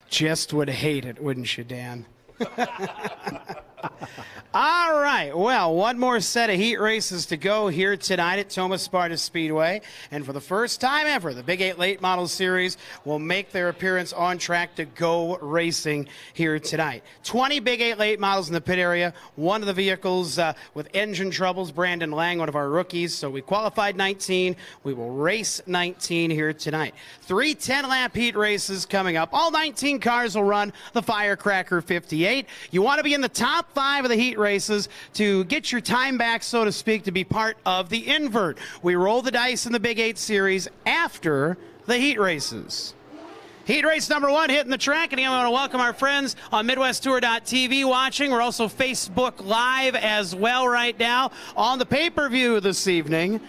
Just would hate it, wouldn't you, Dan? All right, well, one more set of heat races to go here tonight at Thomas Sparta Speedway. And for the first time ever, the Big 8 Late Model Series will make their appearance on track to go racing here tonight. 20 Big 8 Late Models in the pit area. One of the vehicles with engine troubles, Brandon Lang, one of our rookies. So we qualified 19. We will race 19 here tonight. 3 10-lap heat races coming up. All 19 cars will run the Firecracker 58. You want to be in the top 5 of the heat races to get your time back, so to speak, to be part of the invert. We roll the dice in the Big 8 Series after the heat races. Heat race number 1 hitting the track, and I want to welcome our friends on MidwestTour.tv watching. We're also Facebook Live as well right now on the pay-per-view this evening.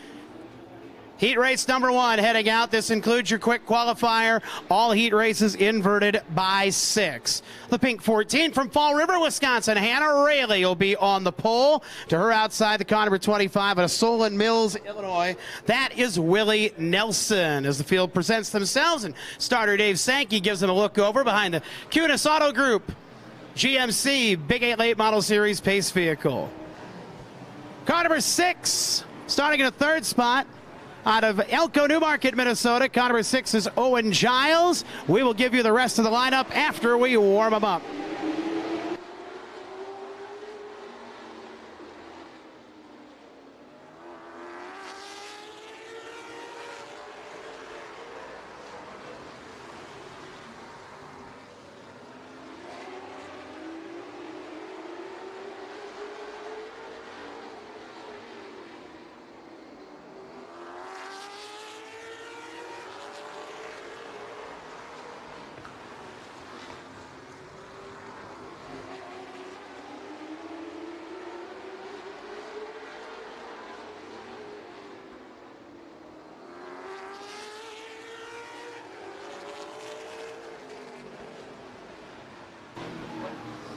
Heat race number 1 heading out. This includes your quick qualifier. All heat races inverted by 6. The pink 14 from Fall River, Wisconsin, Hannah Rayleigh will be on the pole. To her outside, the car number 25 out of Solon Mills, Illinois. That is Willie Nelson as the field presents themselves. And starter Dave Sankey gives them a look over behind the Kunis Auto Group GMC Big 8 Late Model Series pace vehicle. Car number 6 starting in a 3rd spot. Out of Elko, Newmarket, Minnesota, car number 6 is Owen Giles. We will give you the rest of the lineup after we warm them up.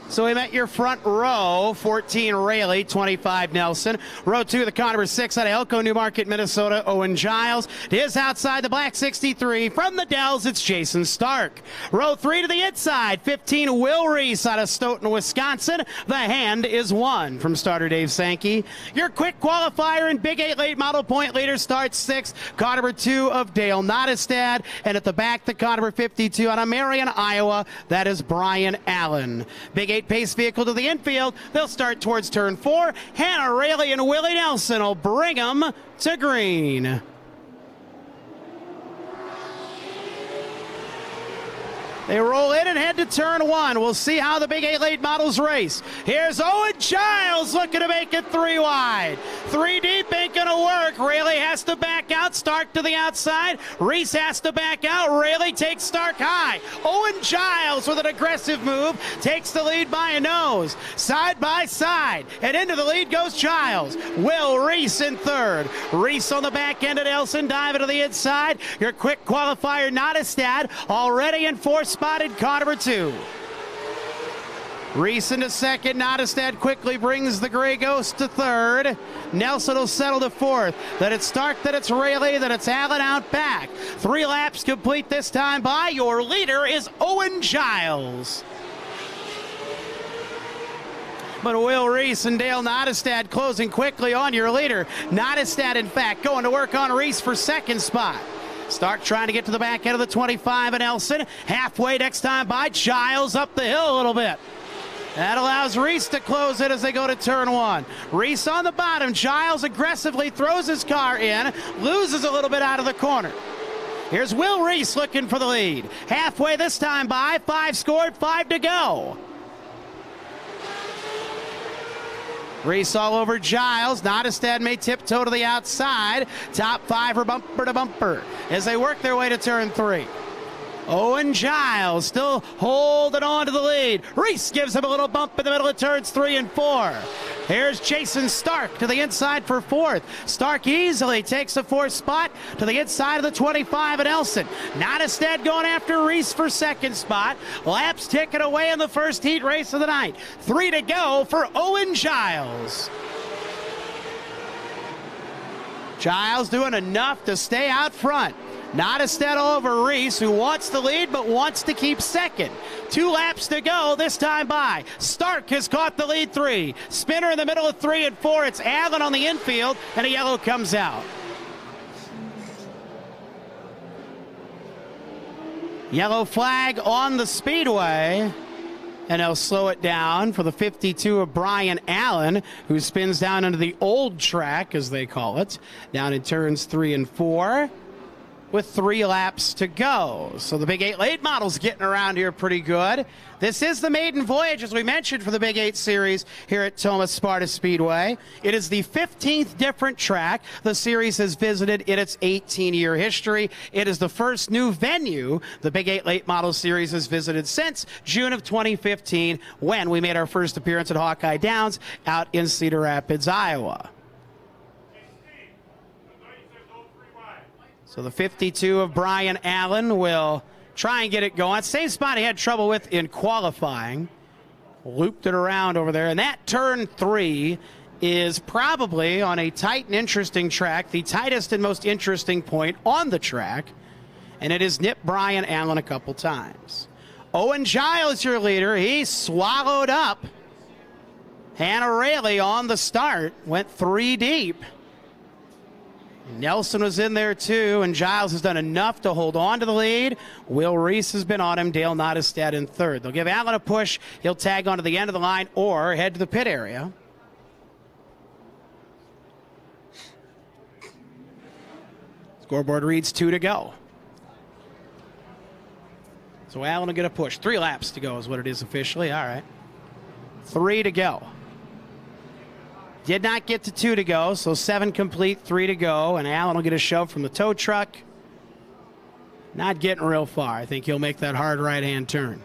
So we met your front row, 14 Rayleigh, 25 Nelson. Row 2, the car number 6 out of Elko, Newmarket, Minnesota, Owen Giles. To his outside, the black 63. From the Dells, it's Jason Stark. Row 3 to the inside, 15 Will Reese out of Stoughton, Wisconsin. The hand is 1 from starter Dave Sankey. Your quick qualifier in Big 8 Late Model point leader starts 6. Car number 2 of Dale Nottestad. And at the back, the car number 52 out of Marion, Iowa. That is Brian Allen. Big 8 pace vehicle to the infield. They'll start towards turn 4. Hannah Rayleigh and Willie Nelson will bring them to green. They roll in and head to turn 1. We'll see how the Big 8 Late Models race. Here's Owen Giles looking to make it 3 wide. 3 deep ain't gonna work. Rayleigh has to back out. Stark to the outside. Reese has to back out. Rayleigh takes Stark high. Owen Giles with an aggressive move takes the lead by a nose. Side by side. And into the lead goes Giles. Will Reese in 3rd. Reese on the back end of Nelson. Diving to the inside. Your quick qualifier Nottestad already in 4th spotted car number 2. Reese into 2nd. Nottestad quickly brings the Gray Ghost to 3rd. Nelson will settle to 4th. Then it's Stark, then it's Rayleigh, then it's Allen out back. 3 laps complete this time by. Your leader is Owen Giles. But Will Reese and Dale Nottestad closing quickly on your leader. Nottestad, in fact, going to work on Reese for 2nd spot. Stark trying to get to the back end of the 25 and Nelson. Halfway next time by. Giles up the hill a little bit. That allows Reese to close it as they go to turn 1. Reese on the bottom. Giles aggressively throws his car in. Loses a little bit out of the corner. Here's Will Reese looking for the lead. Halfway this time by. 5 scored, 5 to go. Reese all over Giles. Nottestad may tiptoe to the outside. Top 5 are bumper to bumper as they work their way to turn 3. Owen Giles still holding on to the lead. Reese gives him a little bump in the middle of turns 3 and 4. Here's Jason Stark to the inside for 4th. Stark easily takes the 4th spot to the inside of the 25 at Nelson. Nottestad going after Reese for 2nd spot. Laps ticking away in the first heat race of the night. 3 to go for Owen Giles. Giles doing enough to stay out front. Nottestead over Reese, who wants the lead but wants to keep second. 2 laps to go, this time by. Stark has caught the lead 3. Spinner in the middle of 3 and 4. It's Allen on the infield, and a yellow comes out. Yellow flag on the speedway. And they'll slow it down for the 52 of Brian Allen, who spins down into the old track, as they call it, down in turns 3 and 4, with 3 laps to go. So the Big 8 late model's getting around here pretty good. This is the maiden voyage, as we mentioned, for the Big 8 series here at Thomas Sparta Speedway. It is the 15th different track the series has visited in its 18-year history. It is the first new venue the Big 8 late model series has visited since June of 2015, when we made our first appearance at Hawkeye Downs out in Cedar Rapids, Iowa. So the 52 of Brian Allen will try and get it going. Same spot he had trouble with in qualifying. Looped it around over there. And that turn 3 is probably, on a tight and interesting track, the tightest and most interesting point on the track. And it has nipped Brian Allen a couple times. Owen Giles, your leader. He swallowed up Hannah Rayleigh on the start. Went 3 deep. Nelson was in there too, and Giles has done enough to hold on to the lead. Will Reese has been on him. Dale Nottestead in third. They'll give Allen a push. He'll tag onto the end of the line or head to the pit area. Scoreboard reads 2 to go. So Allen will get a push. 3 laps to go is what it is officially. All right. 3 to go. Did not get to 2 to go, so 7 complete, 3 to go, and Allen will get a shove from the tow truck. Not getting real far. I think he'll make that hard right-hand turn.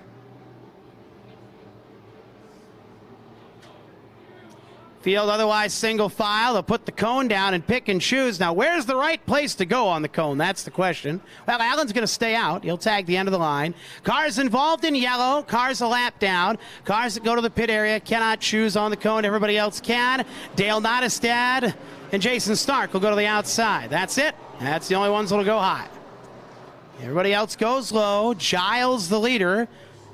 Field otherwise single file. They'll put the cone down and pick and choose. Now, where's the right place to go on the cone? That's the question. Well, Allen's going to stay out. He'll tag the end of the line. Cars involved in yellow. Cars a lap down. Cars that go to the pit area cannot choose on the cone. Everybody else can. Dale Nottestead and Jason Stark will go to the outside. That's it. That's the only ones that will go high. Everybody else goes low. Giles, the leader.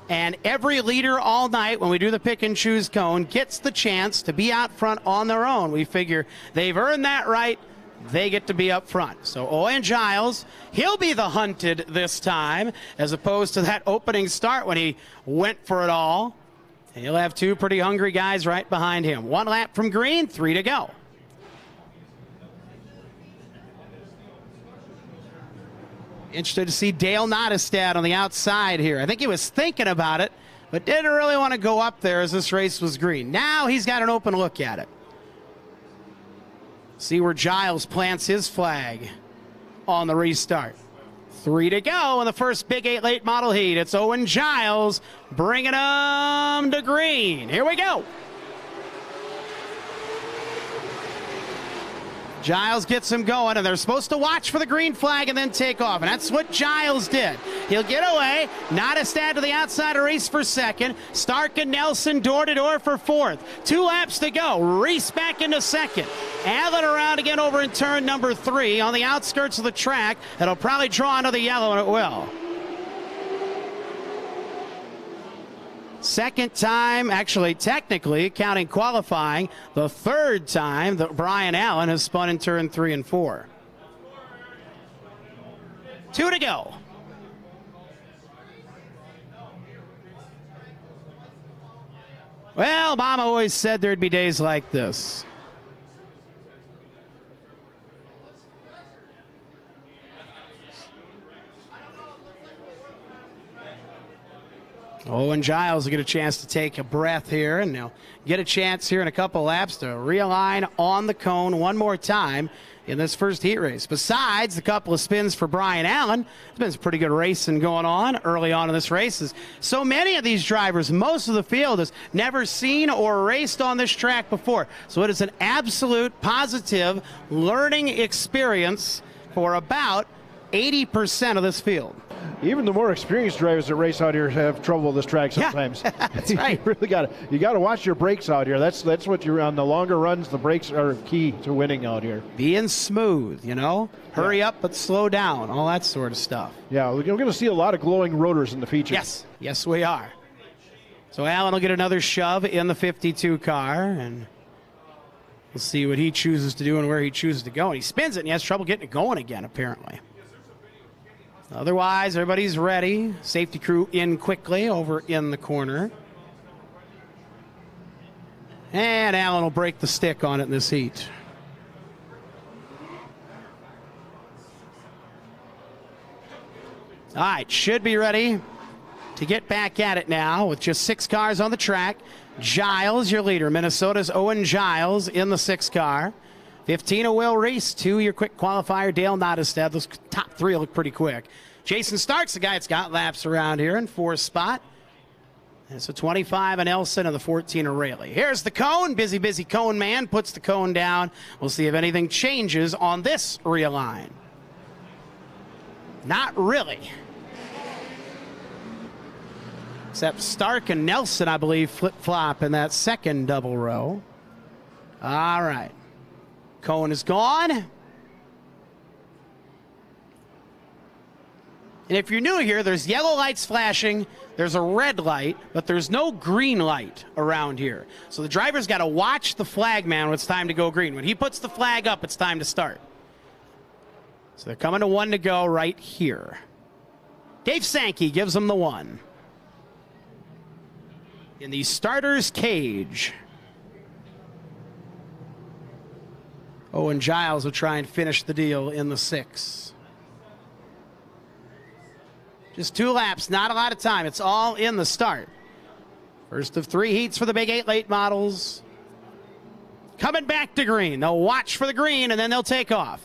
And every leader all night, when we do the pick and choose cone, gets the chance to be out front on their own. We figure they've earned that right. They get to be up front. So Owen Giles, he'll be the hunted this time, as opposed to that opening start when he went for it all. And he'll have 2 pretty hungry guys right behind him. 1 lap from green, 3 to go. Interested to see Dale Nottestead on the outside here. I think he was thinking about it, but didn't really want to go up there as this race was green. Now he's got an open look at it. See where Giles plants his flag on the restart. 3 to go in the first Big 8 late model heat. It's Owen Giles bringing them to green. Here we go. Giles gets him going, and they're supposed to watch for the green flag and then take off, and that's what Giles did. He'll get away. Nottestead to the outside of Reese for second. Stark and Nelson door-to-door for fourth. 2 laps to go. Reese back into second. Allen around again over in turn number 3 on the outskirts of the track. It'll probably draw into the yellow, and it will. Second time, actually technically counting qualifying, the 3rd time that Brian Allen has spun in turn 3 and 4. 2 to go. Well, Mama always said there'd be days like this. Owen Giles will get a chance to take a breath here, and they'll get a chance here in a couple laps to realign on the cone one more time in this first heat race. Besides the couple of spins for Brian Allen, it's been some pretty good racing going on early on in this race. So many of these drivers, most of the field has never seen or raced on this track before. So it is an absolute positive learning experience for about 80% of this field. Even the more experienced drivers that race out here have trouble with this track sometimes. Yeah, that's right. You got to watch your brakes out here. That's what you're on the longer runs. The brakes are key to winning out here. Being smooth, you know, hurry up but slow down, all that sort of stuff. Yeah, we're going to see a lot of glowing rotors in the features. Yes, we are. So Allen will get another shove in the 52 car, and we'll see what he chooses to do and where he chooses to go. And he spins it, and he has trouble getting it going again, apparently. Otherwise, everybody's ready. Safety crew in quickly over in the corner. And Allen will break the stick on it in this heat. All right, should be ready to get back at it now with just 6 cars on the track. Giles, your leader. Minnesota's Owen Giles in the 6 car. 15 of Will Reese, 2 your quick qualifier, Dale Nottestad. Those top 3 look pretty quick. Jason Stark's the guy that's got laps around here in 4th spot. And so 25 and Elson and the 14 of Rayleigh. Here's the cone. Busy cone man puts the cone down. We'll see if anything changes on this realign. Not really. Except Stark and Nelson, I believe, flip-flop in that second double row. All right. Cone is gone. And if you're new here, there's yellow lights flashing, there's a red light, but there's no green light around here. So the driver's got to watch the flag man when it's time to go green. When he puts the flag up, it's time to start. So they're coming to 1 to go right here. Dave Sankey gives them the 1. In the starter's cage. Owen Giles will try and finish the deal in the 6. Just 2 laps, not a lot of time. It's all in the start. First of 3 heats for the Big 8 late models. Coming back to green. They'll watch for the green, and then they'll take off.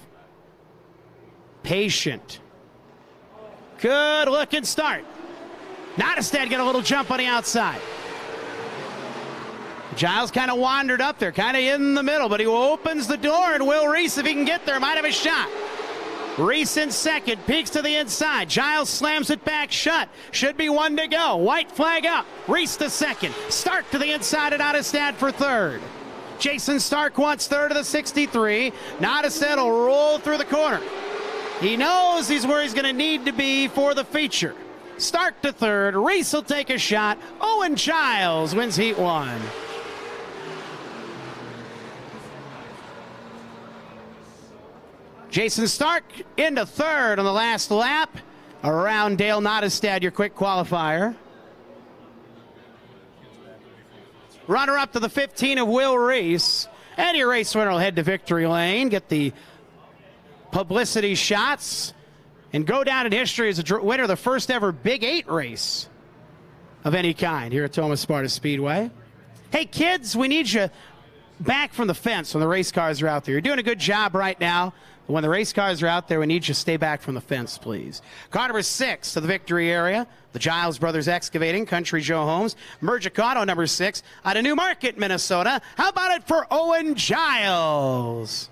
Patient. Good looking start. Nottestad got a little jump on the outside. Giles kind of wandered up there, kind of in the middle, but he opens the door, and Will Reese, if he can get there, might have a shot. Reese in second, peeks to the inside. Giles slams it back shut. Should be 1 to go. White flag up. Reese to second. Stark to the inside and Nottestad for third. Jason Stark wants third of the 63. Nottestad will roll through the corner. He knows he's where he's going to need to be for the feature. Stark to third. Reese will take a shot. Owen Giles wins heat 1. Jason Stark into third on the last lap. Around Dale Nottestad, your quick qualifier. Runner up to the 15 of Will Reese. And your race winner will head to victory lane, get the publicity shots, and go down in history as a winner of the first ever Big 8 race of any kind here at Thomas Sparta Speedway. Hey kids, we need you back from the fence when the race cars are out there. You're doing a good job right now. When the race cars are out there, we need you to stay back from the fence, please. Car number 6 to the victory area. The Giles Brothers Excavating, Country Joe Holmes. Mergic Auto number 6 out of Newmarket, Minnesota. How about it for Owen Giles?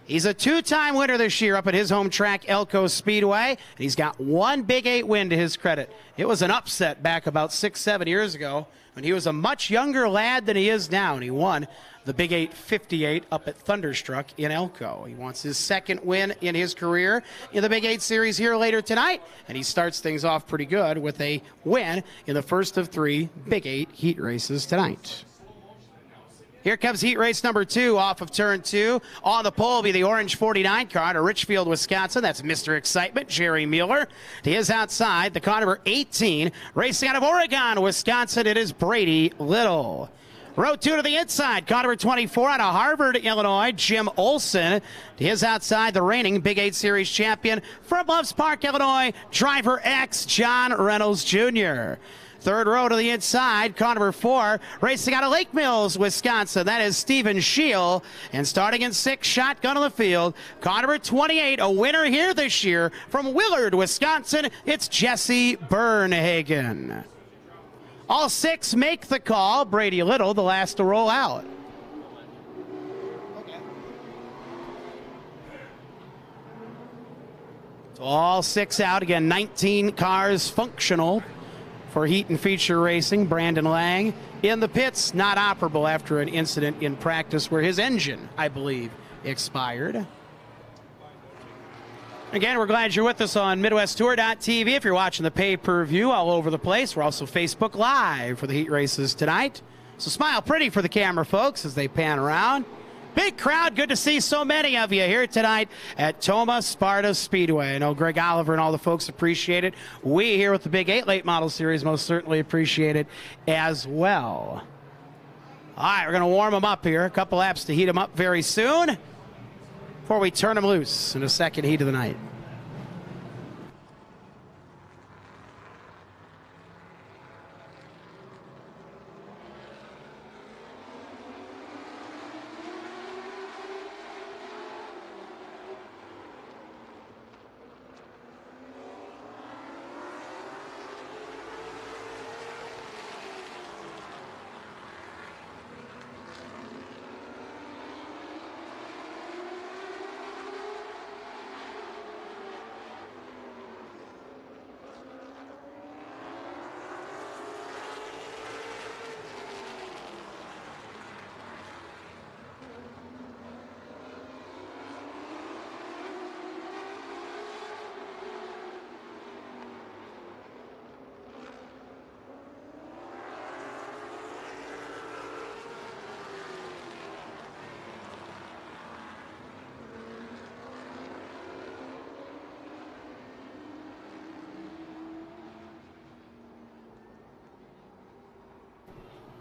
He's a 2-time winner this year up at his home track, Elko Speedway. And he's got 1 Big 8 win to his credit. It was an upset back about 6-7 years ago when he was a much younger lad than he is now, and he won the Big 8 58 up at Thunderstruck in Elko. He wants his 2nd win in his career in the Big 8 Series here later tonight, and he starts things off pretty good with a win in the first of 3 Big 8 heat races tonight. Here comes heat race number 2 off of turn 2. On the pole will be the orange 49 car to Richfield, Wisconsin. That's Mr. Excitement, Jerry Mueller. To his outside, the car number 18, racing out of Oregon, Wisconsin. It is Brady Little. Row 2 to the inside, car number 24 out of Harvard, Illinois, Jim Olson. To his outside, the reigning Big 8 Series champion from Loves Park, Illinois, Driver X, John Reynolds Jr. Third row to the inside, car number 4, racing out of Lake Mills, Wisconsin. That is Stephen Scheel. And starting in 6th, shotgun on the field, car number 28, a winner here this year from Willard, Wisconsin. It's Jesse Bernhagen. All 6 make the call. Brady Little, the last to roll out. So all 6 out. Again, 19 cars functional for heat and feature racing. Brandon Lang in the pits, not operable after an incident in practice where his engine, I believe, expired. Again, we're glad you're with us on MidwestTour.tv. If you're watching the pay-per-view all over the place, we're also Facebook Live for the heat races tonight. So smile pretty for the camera, folks, as they pan around. Big crowd. Good to see so many of you here tonight at Tomah Sparta Speedway. I know Greg Oliver and all the folks appreciate it. We here with the Big 8 Late Model Series most certainly appreciate it as well. All right, we're going to warm them up here. A couple laps to heat them up very soon before we turn them loose in the second heat of the night.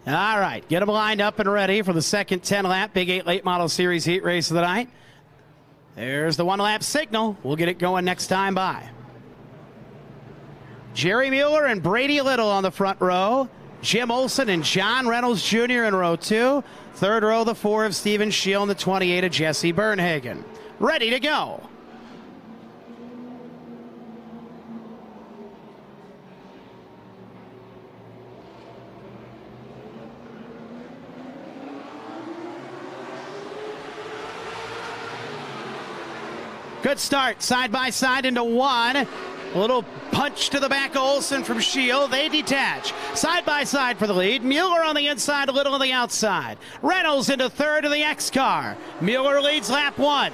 All right, get them lined up and ready for the second 10-lap Big 8 Late Model Series heat race of the night. There's the 1-lap signal. We'll get it going next time by. Jerry Mueller and Brady Little on the front row. Jim Olson and John Reynolds Jr. in row 2. Third row, the 4 of Steven Shield and the 28 of Jesse Bernhagen. Ready to go. Good start, side by side into 1. A little punch to the back of Olson from Shield. They detach. Side by side for the lead. Mueller on the inside, a little on the outside. Reynolds into third of the X car. Mueller leads lap 1.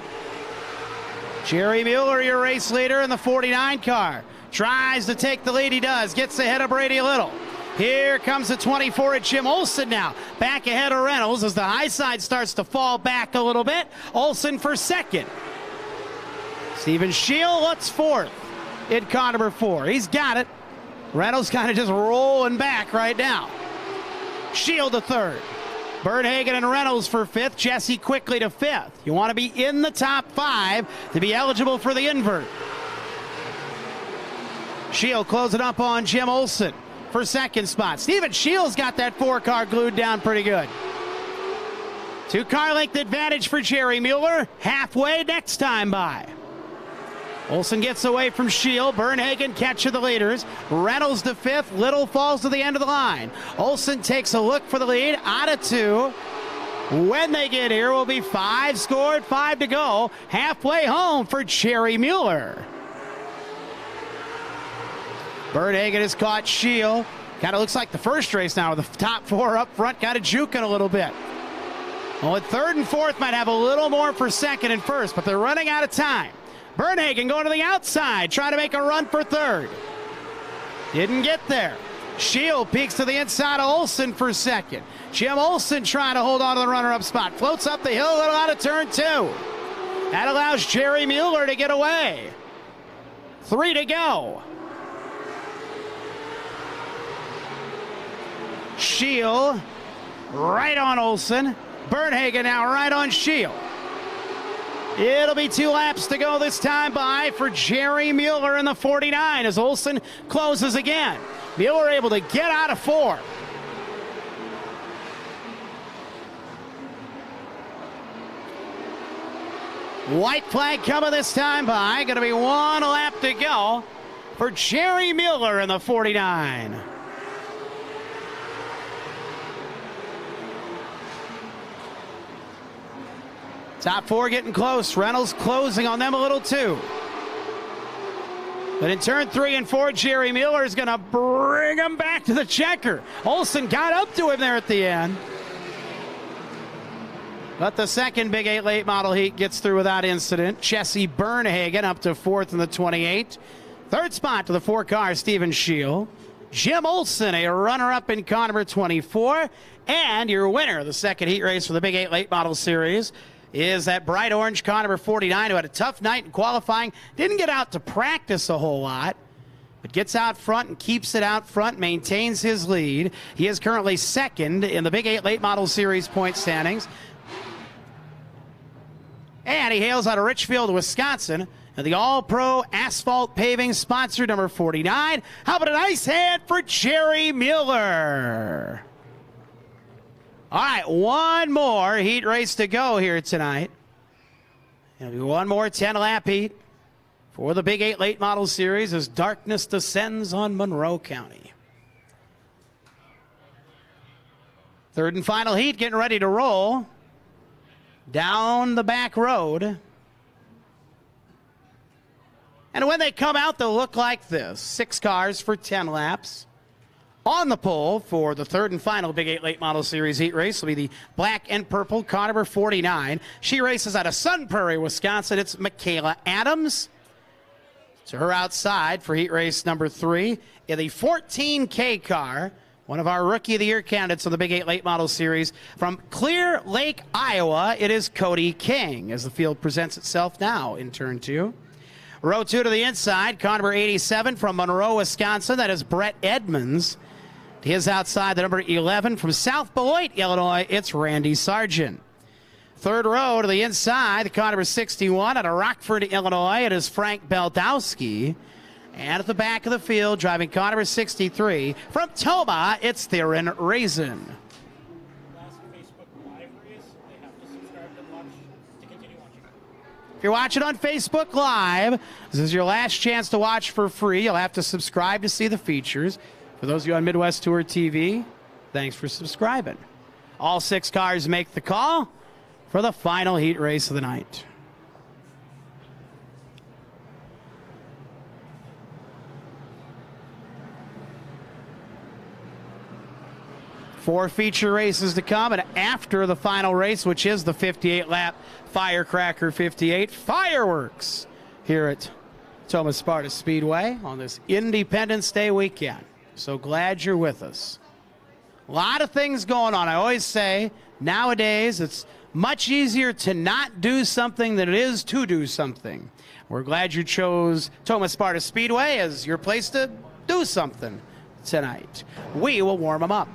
Jerry Mueller, your race leader in the 49 car. Tries to take the lead, he does. Gets ahead of Brady Little. Here comes the 24 of Jim Olson now. Back ahead of Reynolds as the high side starts to fall back a little bit. Olson for second. Steven Shield looks fourth in car number 4. He's got it. Reynolds kind of just rolling back right now. Shield to third. Bernhagen and Reynolds for 5th. Jesse quickly to 5th. You want to be in the top 5 to be eligible for the invert. Shield closing up on Jim Olson for second spot. Steven Shield's got that 4 car glued down pretty good. 2 car length advantage for Jerry Mueller. Halfway next time by. Olson gets away from Shield. Bernhagen catches the leaders. Reynolds to 5th. Little falls to the end of the line. Olson takes a look for the lead. Out of 2. When they get here will be 5 scored, 5 to go. Halfway home for Jerry Mueller. Bernhagen has caught Shield. Kind of looks like the first race now with the top 4 up front. Got it juking a little bit. Well, at 3rd and 4th might have a little more for 2nd and 1st, but they're running out of time. Bernhagen going to the outside, trying to make a run for 3rd. Didn't get there. Shield peeks to the inside of Olson for 2nd. Jim Olson trying to hold on to the runner-up spot. Floats up the hill a little out of turn 2. That allows Jerry Mueller to get away. 3 to go. Shield right on Olson. Bernhagen now right on Shield. It'll be 2 laps to go this time by for Jerry Mueller in the 49 as Olson closes again. Mueller able to get out of 4. White flag coming this time by. Going to be 1 lap to go for Jerry Mueller in the 49. Top 4 getting close. Reynolds closing on them a little too. But in turn 3 and 4, Jerry Miller is going to bring him back to the checker. Olson got up to him there at the end. But the second Big 8 late model heat gets through without incident. Jesse Bernhagen up to 4th in the 28. Third spot to the 4-car Steven Scheel. Jim Olson, a runner-up in car number 24. And your winner of the second heat race for the Big 8 late model series is that bright orange car number 49, who had a tough night in qualifying. Didn't get out to practice a whole lot, but gets out front and keeps it out front, maintains his lead. He is currently second in the Big 8 late model series point standings. And he hails out of Richfield, Wisconsin, and the All-Pro Asphalt Paving sponsor, number 49. How about a nice hand for Jerry Miller? All right, one more heat race to go here tonight. There'll be one more 10-lap heat for the Big 8 late model series as darkness descends on Monroe County. Third and final heat getting ready to roll down the back road. And when they come out, they'll look like this. 6 cars for 10 laps. On the pole for the third and final Big 8 late model series heat race will be the black and purple car number 49. She races out of Sun Prairie, Wisconsin. It's Michaela Adams. To her outside for heat race number 3 in the 14K car. One of our Rookie of the Year candidates on the Big 8 late model series from Clear Lake, Iowa. It is Cody King as the field presents itself now in turn 2. Row 2 to the inside, car number 87 from Monroe, Wisconsin. That is Brett Edmonds. To his outside, the number 11 from South Beloit, Illinois. It's Randy Sargent. Third row to the inside, the car number 61 out of Rockford, Illinois. It is Frank Beldowski. And at the back of the field, driving car number 63 from Toma, it's Theron Raisin. If you're watching on Facebook Live, this is your last chance to watch for free. You'll have to subscribe to see the features. For those of you on Midwest Tour TV, thanks for subscribing. All 6 cars make the call for the final heat race of the night. Four feature races to come, and after the final race, which is the 58-lap Firecracker 58 fireworks here at Thomas Sparta Speedway on this Independence Day weekend. So glad you're with us. A lot of things going on. I always say nowadays it's much easier to not do something than it is to do something. We're glad you chose Thomas Sparta Speedway as your place to do something tonight. We will warm them up.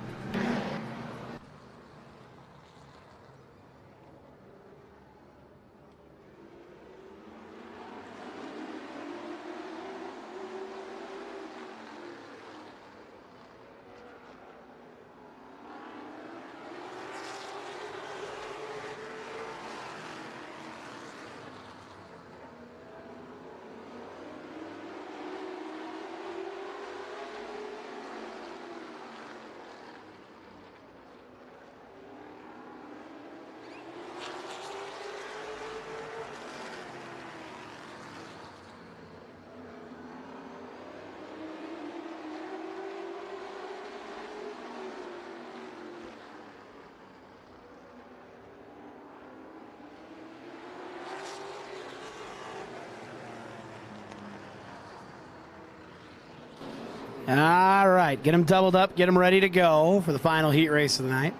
All right, get them doubled up, get them ready to go for the final heat race of the night.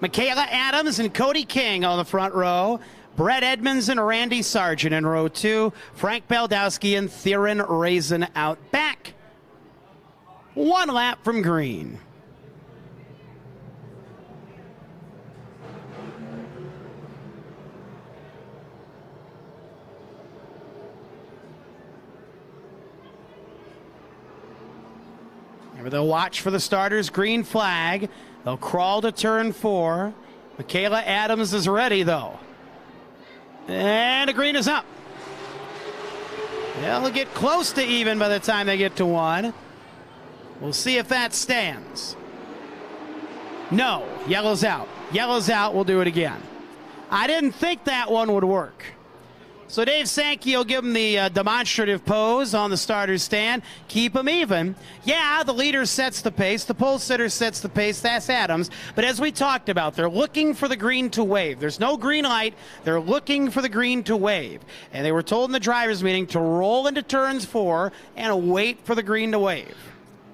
Michaela Adams and Cody King on the front row. Brett Edmonds and Randy Sargent in row 2. Frank Beldowski and Theron Raisin out back. 1 lap from green. They'll watch for the starters, green flag. They'll crawl to turn 4. Michaela Adams is ready, though. And the green is up. They'll get close to even by the time they get to 1. We'll see if that stands. No, yellow's out. Yellow's out, we'll do it again. I didn't think that one would work. So Dave Sankey will give him the demonstrative pose on the starter's stand. Keep him even. Yeah, the leader sets the pace. The pole sitter sets the pace. That's Adams. But as we talked about, they're looking for the green to wave. There's no green light. They're looking for the green to wave. And they were told in the driver's meeting to roll into turns 4 and wait for the green to wave.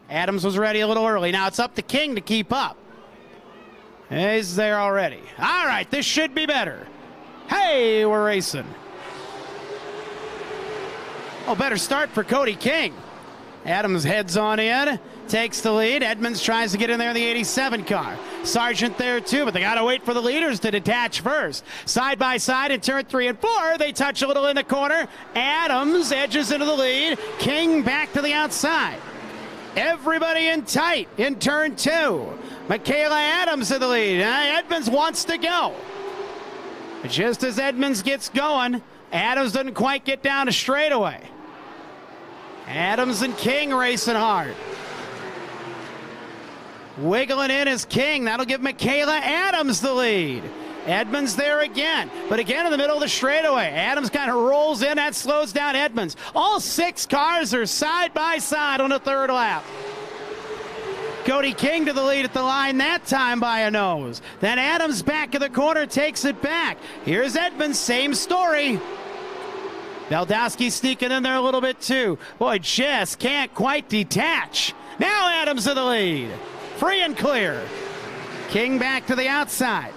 Adams was ready a little early. Now it's up to King to keep up. He's there already. All right, this should be better. Hey, we're racing. Oh, better start for Cody King. Adams heads on in, takes the lead. Edmonds tries to get in there in the 87 car. Sargent there too, but they got to wait for the leaders to detach first. Side by side in turn 3 and 4, they touch a little in the corner. Adams edges into the lead. King back to the outside. Everybody in tight in turn 2. Michaela Adams in the lead. Edmonds wants to go. Just as Edmonds gets going, Adams doesn't quite get down to straightaway. Adams and King racing hard. Wiggling in is King. That'll give Michaela Adams the lead. Edmonds there again, but again in the middle of the straightaway. Adams kind of rolls in. That slows down Edmonds. All 6 cars are side by side on the third lap. Cody King to the lead at the line that time by a nose. Then Adams back in the corner takes it back. Here's Edmonds, same story. Baldowski sneaking in there a little bit too. Boy, just can't quite detach. Now Adams in the lead. Free and clear. King back to the outside.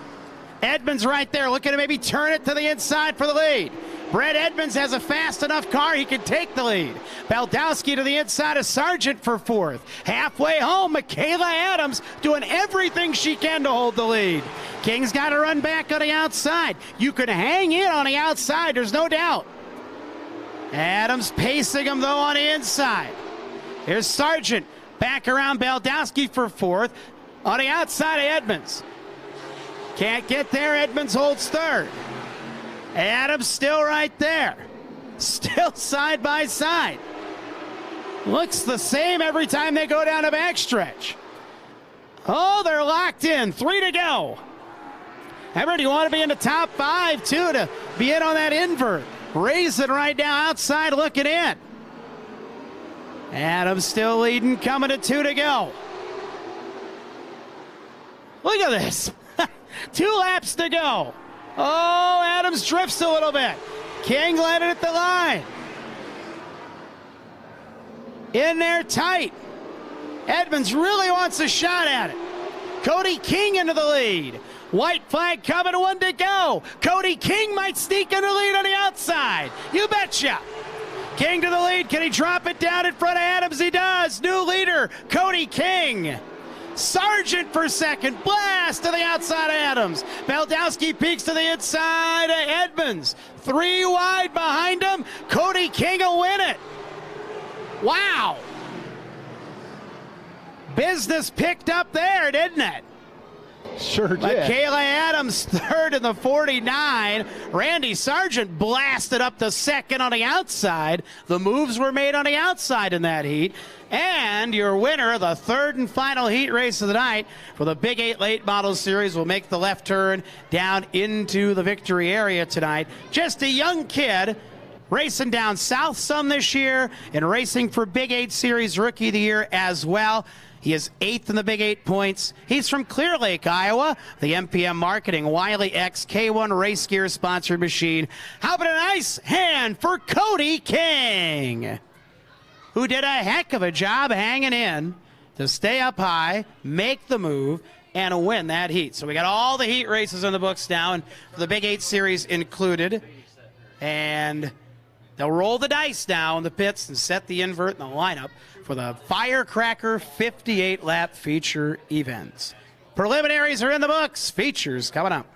Edmonds right there looking to maybe turn it to the inside for the lead. Brett Edmonds has a fast enough car, he can take the lead. Baldowski to the inside of Sargent for 4th. Halfway home, Michaela Adams doing everything she can to hold the lead. King's got to run back on the outside. You can hang in on the outside, there's no doubt. Adams pacing him, though, on the inside. Here's Sargent back around Baldowski for 4th on the outside of Edmonds. Can't get there. Edmonds holds 3rd. Adams still right there. Still side by side. Looks the same every time they go down a backstretch. Oh, they're locked in. 3 to go. Everybody, you want to be in the top 5, too, to be in on that invert. Racing right now outside looking in. Adams still leading, coming to 2 to go. Look at this. 2 laps to go. Oh, Adams drifts a little bit. King led it at the line. In there tight. Edmonds really wants a shot at it. Cody King into the lead. White flag coming, 1 to go. Cody King might sneak in the lead on the outside. You betcha. King to the lead. Can he drop it down in front of Adams? He does. New leader, Cody King. Sargent for 2nd. Blast to the outside of Adams. Baldowski peeks to the inside of Edmonds. 3 wide behind him. Cody King will win it. Wow. Business picked up there, didn't it? Sure did. Michaela Adams 3rd in the 49. Randy Sargent blasted up to 2nd on the outside. The moves were made on the outside in that heat. And your winner, the 3rd and final heat race of the night for the Big 8 Late Model Series, will make the left turn down into the victory area tonight. Just a young kid racing down south some this year and racing for Big 8 Series Rookie of the Year as well. He is 8th in the Big 8 points. He's from Clear Lake, Iowa. The MPM Marketing Wiley X K1 Race Gear sponsored machine. How about a nice hand for Cody King, who did a heck of a job hanging in to stay up high, make the move, and win that heat. So we got all the heat races in the books now, and the Big 8 Series included. And they'll roll the dice now in the pits and set the invert in the lineup for the Firecracker 58 lap feature event. Preliminaries are in the books. Features coming up.